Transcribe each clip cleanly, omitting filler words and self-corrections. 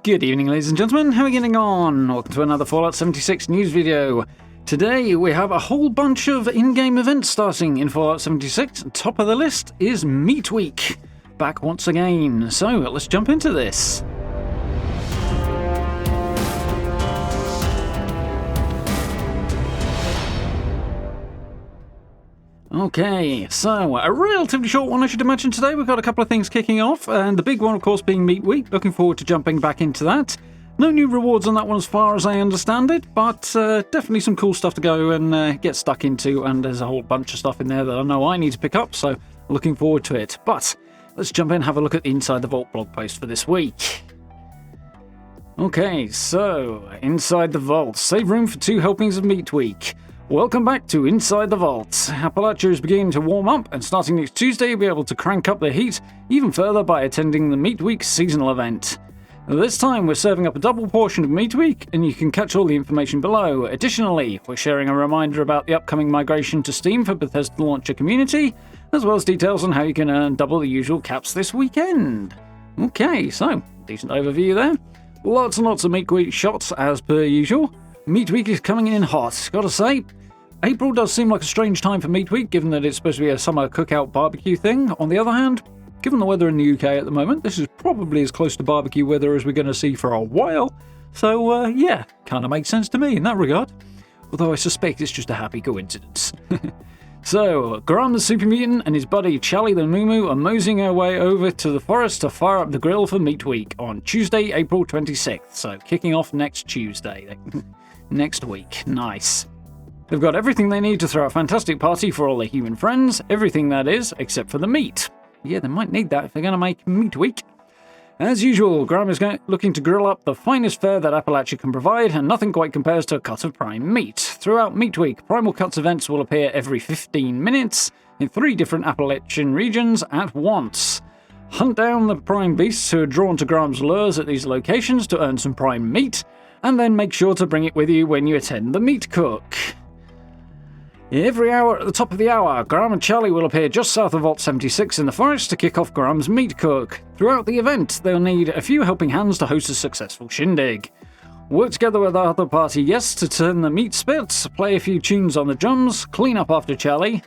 Good evening, ladies and gentlemen. How are you getting on? Welcome to another Fallout 76 news video. Today we have a whole bunch of in-game events starting in Fallout 76. Top of the list is Meat Week, back once again. So let's jump into this. Okay, so a relatively short one I should imagine today. We've got a couple of things kicking off, and the big one of course being Meat Week. Looking forward to jumping back into that. No new rewards on that one as far as I understand it, but definitely some cool stuff to go and get stuck into, and there's a whole bunch of stuff in there that I know I need to pick up, so looking forward to it. But let's jump in and have a look at the Inside the Vault blog post for this week. Okay, so Inside the Vault. Save room for 2 helpings of Meat Week. Welcome back to Inside the Vault. Appalachia is beginning to warm up, and starting next Tuesday you'll be able to crank up the heat even further by attending the Meat Week seasonal event. This time we're serving up a double portion of Meat Week, and you can catch all the information below. Additionally, we're sharing a reminder about the upcoming migration to Steam for Bethesda Launcher Community, as well as details on how you can earn double the usual caps this weekend. Okay, so, decent overview there. Lots and lots of Meat Week shots as per usual. Meat Week is coming in hot, gotta say. April does seem like a strange time for Meat Week, given that it's supposed to be a summer cookout barbecue thing. On the other hand, given the weather in the UK at the moment, this is probably as close to barbecue weather as we're going to see for a while. So, yeah, kind of makes sense to me in that regard. Although I suspect it's just a happy coincidence. So, Graham the Super Mutant and his buddy Charlie the Moo are moseying their way over to the forest to fire up the grill for Meat Week on Tuesday, April 26th. So, kicking off next Tuesday. Next week. Nice. They've got everything they need to throw a fantastic party for all their human friends. Everything, that is, except for the meat. Yeah, they might need that if they're going to make Meat Week. As usual, Graham is looking to grill up the finest fare that Appalachia can provide, and nothing quite compares to a cut of prime meat. Throughout Meat Week, Primal Cuts events will appear every 15 minutes in 3 different Appalachian regions at once. Hunt down the prime beasts who are drawn to Graham's lures at these locations to earn some prime meat, and then make sure to bring it with you when you attend the meat cook. Every hour at the top of the hour, Graham and Charlie will appear just south of Vault 76 in the forest to kick off Graham's meat cook. Throughout the event, they'll need a few helping hands to host a successful shindig. Work together with our other party guests to turn the meat spits, play a few tunes on the drums, clean up after Charlie,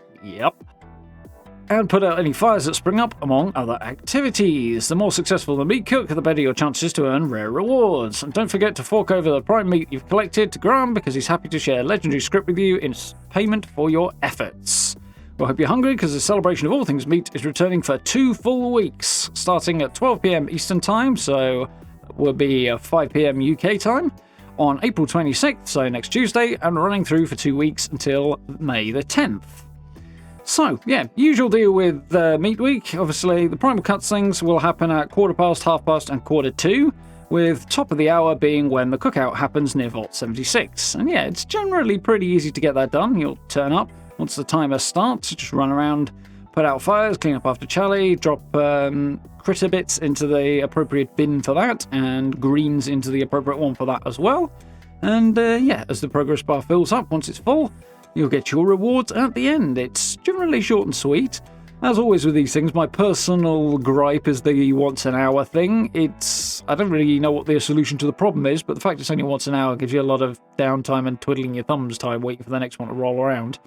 and put out any fires that spring up, among other activities. The more successful the meat cook, the better your chances to earn rare rewards. And don't forget to fork over the prime meat you've collected to Graham, because he's happy to share legendary script with you in payment for your efforts. Well, I hope you're hungry, because the celebration of all things meat is returning for 2 full weeks, starting at 12 PM Eastern Time, so it will be 5 PM UK time, on April 26th, so next Tuesday, and running through for 2 weeks until May the 10th. So, yeah, usual deal with Meat Week. Obviously, the Primal Cuts things will happen at 1:15, 1:30, and 1:45, with top of the hour being when the cookout happens near Vault 76. And yeah, it's generally pretty easy to get that done. You'll turn up once the timer starts, just run around, put out fires, clean up after Charlie, drop critter bits into the appropriate bin for that, and greens into the appropriate one for that as well. And yeah, as the progress bar fills up, once it's full, you'll get your rewards at the end. It's generally short and sweet. As always with these things, my personal gripe is the once an hour thing. I don't really know what the solution to the problem is, but the fact it's only once an hour gives you a lot of downtime and twiddling your thumbs time waiting for the next one to roll around.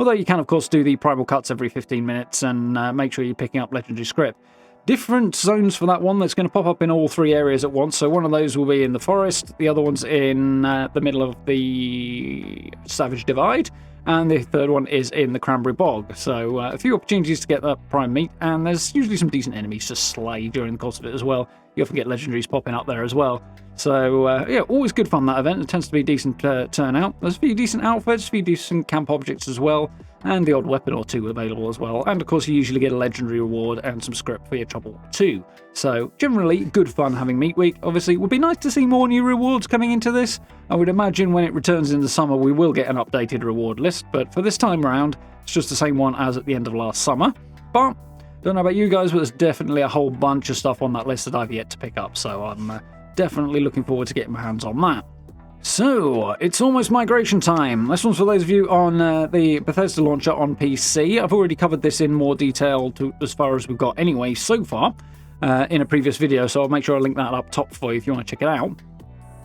Although you can of course do the Primal Cuts every 15 minutes and make sure you're picking up legendary script. Different zones for that one that's going to pop up in all 3 areas at once. So one of those will be in the forest, the other one's in the middle of the Savage Divide, and the third one is in the Cranberry Bog. So a few opportunities to get that prime meat, and there's usually some decent enemies to slay during the course of it as well. You often get legendaries popping up there as well. So yeah, always good fun, that event. It tends to be a decent turnout. There's a few decent outfits, a few decent camp objects as well, and the odd weapon or 2 available as well. And of course you usually get a legendary reward and some script for your trouble too. So generally good fun having Meat Week. Obviously it would be nice to see more new rewards coming into this. I would imagine when it returns in the summer we will get an updated reward list, but for this time around it's just the same one as at the end of last summer. But don't know about you guys, but there's definitely a whole bunch of stuff on that list that I've yet to pick up, so I'm definitely looking forward to getting my hands on that. So, it's almost migration time. This one's for those of you on the Bethesda launcher on PC. I've already covered this in more detail as far as we've got anyway so far. in a previous video, so I'll make sure I link that up top for you if you want to check it out.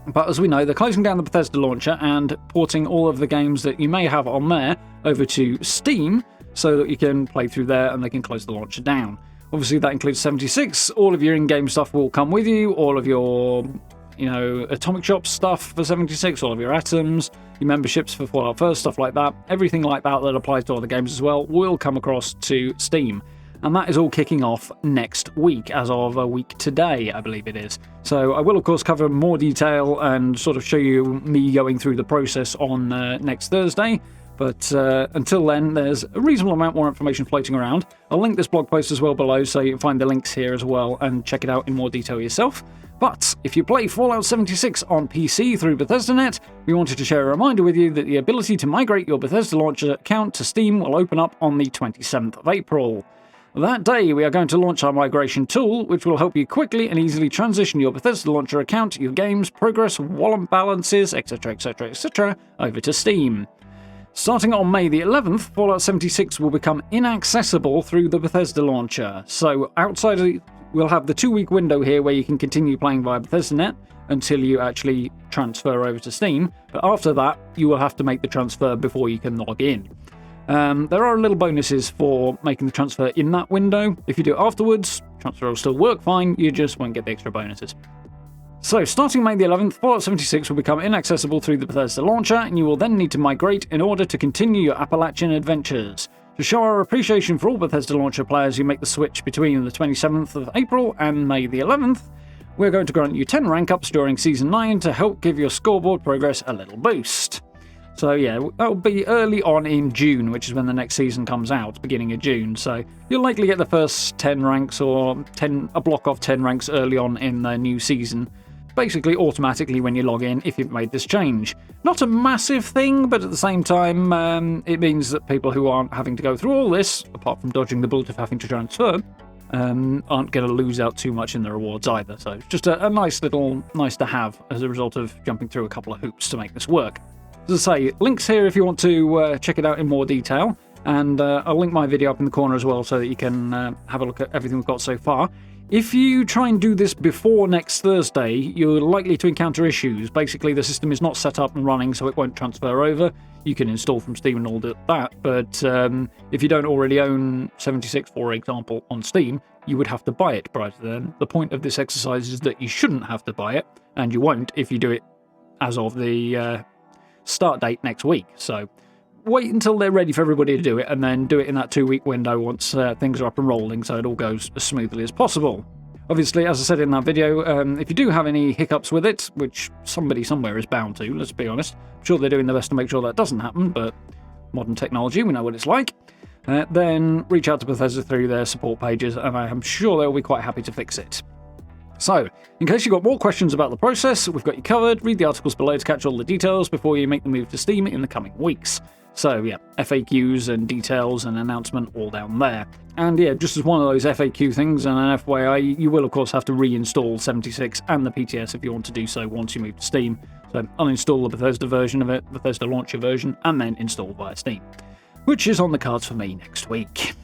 But as we know, they're closing down the Bethesda launcher and porting all of the games that you may have on there over to Steam so that you can play through there and they can close the launcher down. Obviously, that includes 76. All of your in-game stuff will come with you. All of your, Atomic Shop stuff for 76, all of your atoms, your memberships for Fallout First, stuff like that. Everything like that that applies to other games as well will come across to Steam. And that is all kicking off next week, as of a week today, I believe it is. So I will, of course, cover more detail and sort of show you me going through the process on next Thursday. But until then, there's a reasonable amount more information floating around. I'll link this blog post as well below, so you can find the links here as well and check it out in more detail yourself. But if you play Fallout 76 on PC through Bethesda.net, we wanted to share a reminder with you that the ability to migrate your Bethesda launcher account to Steam will open up on the 27th of April. That day, we are going to launch our migration tool, which will help you quickly and easily transition your Bethesda launcher account, your games, progress, wallet balances, etc., over to Steam. Starting on May the 11th, Fallout 76 will become inaccessible through the Bethesda launcher. So we'll have the 2-week window here where you can continue playing via Bethesda.net until you actually transfer over to Steam. But after that, you will have to make the transfer before you can log in. There are little bonuses for making the transfer in that window. If you do it afterwards, transfer will still work fine, you just won't get the extra bonuses. So, starting May the 11th, Fallout 76 will become inaccessible through the Bethesda launcher, and you will then need to migrate in order to continue your Appalachian adventures. To show our appreciation for all Bethesda launcher players who make the switch between the 27th of April and May the 11th, we're going to grant you 10 rank ups during Season 9 to help give your scoreboard progress a little boost. So yeah, that'll be early on in June, which is when the next season comes out, beginning of June. So you'll likely get the first 10 ranks or a block of 10 ranks early on in the new season, basically automatically when you log in if you've made this change. Not a massive thing, but at the same time, it means that people who aren't having to go through all this, apart from dodging the bullet of having to transfer, aren't going to lose out too much in the rewards either. So it's just a nice to have as a result of jumping through a couple of hoops to make this work. As I say, links here if you want to check it out in more detail, and I'll link my video up in the corner as well so that you can have a look at everything we've got so far. If you try and do this before next Thursday, you're likely to encounter issues. Basically, the system is not set up and running, so it won't transfer over. You can install from Steam and all that, but if you don't already own 76, for example, on Steam, you would have to buy it prior to then. The point of this exercise is that you shouldn't have to buy it, and you won't if you do it as of the start date next week. So wait until they're ready for everybody to do it, and then do it in that 2-week window once things are up and rolling, so it all goes as smoothly as possible. Obviously, as I said in that video, if you do have any hiccups with it, which somebody somewhere is bound to, let's be honest, I'm sure they're doing their best to make sure that doesn't happen, but modern technology, we know what it's like, then reach out to Bethesda through their support pages, and I am sure they'll be quite happy to fix it. So, in case you've got more questions about the process, we've got you covered. Read the articles below to catch all the details before you make the move to Steam in the coming weeks. So yeah, FAQs and details and announcement all down there. And yeah, just as one of those FAQ things and an FYI, you will of course have to reinstall 76 and the PTS if you want to do so once you move to Steam. So uninstall the Bethesda version of it, Bethesda launcher version, and then install via Steam. Which is on the cards for me next week.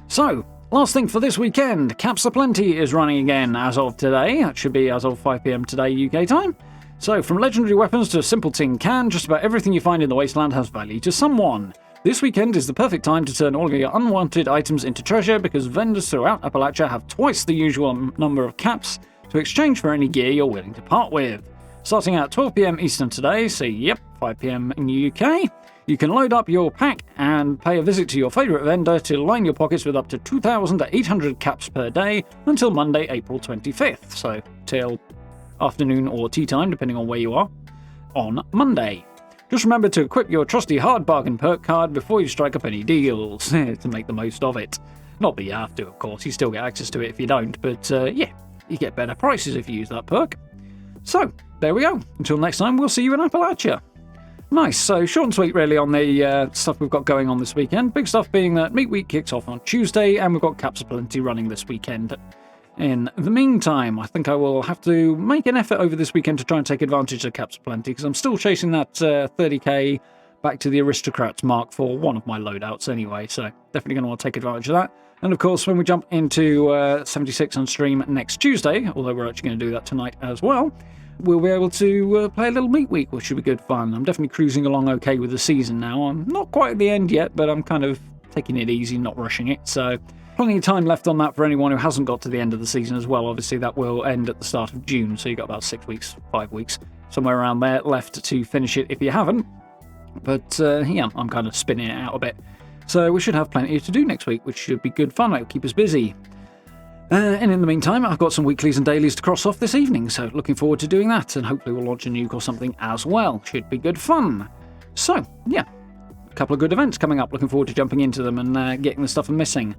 So, last thing for this weekend, Caps Aplenty is running again as of today. That should be as of 5 PM today UK time. So, from legendary weapons to simple tin can, just about everything you find in the wasteland has value to someone. This weekend is the perfect time to turn all of your unwanted items into treasure because vendors throughout Appalachia have twice the usual number of caps to exchange for any gear you're willing to part with. Starting at 12 PM Eastern today, so yep, 5 PM in the UK, you can load up your pack and pay a visit to your favourite vendor to line your pockets with up to 2,800 caps per day until Monday, April 25th, so till afternoon or tea time, depending on where you are, on Monday. Just remember to equip your trusty hard bargain perk card before you strike up any deals, to make the most of it. Not that you have to, of course, you still get access to it if you don't, but yeah, you get better prices if you use that perk. So, there we go. Until next time, we'll see you in Appalachia. Nice, so short and sweet really on the stuff we've got going on this weekend. Big stuff being that Meat Week kicks off on Tuesday, and we've got Caps Aplenty running this weekend. In the meantime, I think I will have to make an effort over this weekend to try and take advantage of Caps Aplenty, because I'm still chasing that 30k back to the Aristocrats mark for one of my loadouts anyway, so definitely going to want to take advantage of that. And of course, when we jump into 76 on stream next Tuesday, although we're actually going to do that tonight as well, we'll be able to play a little meat week, which should be good fun. I'm definitely cruising along okay with the season now. I'm not quite at the end yet, but I'm kind of taking it easy, not rushing it. So plenty of time left on that for anyone who hasn't got to the end of the season as well. Obviously, that will end at the start of June, so you've got about 6 weeks, 5 weeks, somewhere around there left to finish it if you haven't. But yeah, I'm kind of spinning it out a bit. So we should have plenty to do next week, which should be good fun. It'll keep us busy. And in the meantime, I've got some weeklies and dailies to cross off this evening, so looking forward to doing that, and hopefully we'll launch a nuke or something as well. Should be good fun. So, yeah, a couple of good events coming up. Looking forward to jumping into them and getting the stuff I'm missing.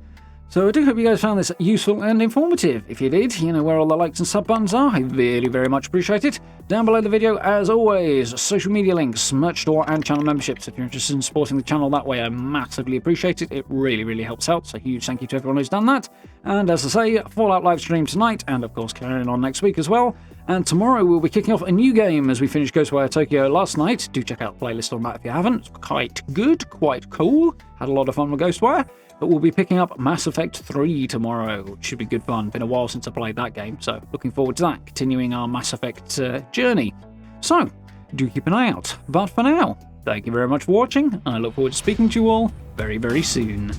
So I do hope you guys found this useful and informative. If you did, you know where all the likes and sub buttons are. I really very much appreciate it. Down below the video, as always, social media links, merch store, and channel memberships. If you're interested in supporting the channel that way, I massively appreciate it. It really, really helps out. So huge thank you to everyone who's done that. And as I say, Fallout live stream tonight, and of course carrying on next week as well. And tomorrow we'll be kicking off a new game as we finished Ghostwire Tokyo last night. Do check out the playlist on that if you haven't. It's quite good, quite cool. Had a lot of fun with Ghostwire. But we'll be picking up Mass Effect 3 tomorrow, which should be good fun. Been a while since I played that game, so looking forward to that, continuing our Mass Effect journey. So, do keep an eye out. But for now, thank you very much for watching, and I look forward to speaking to you all very, very soon.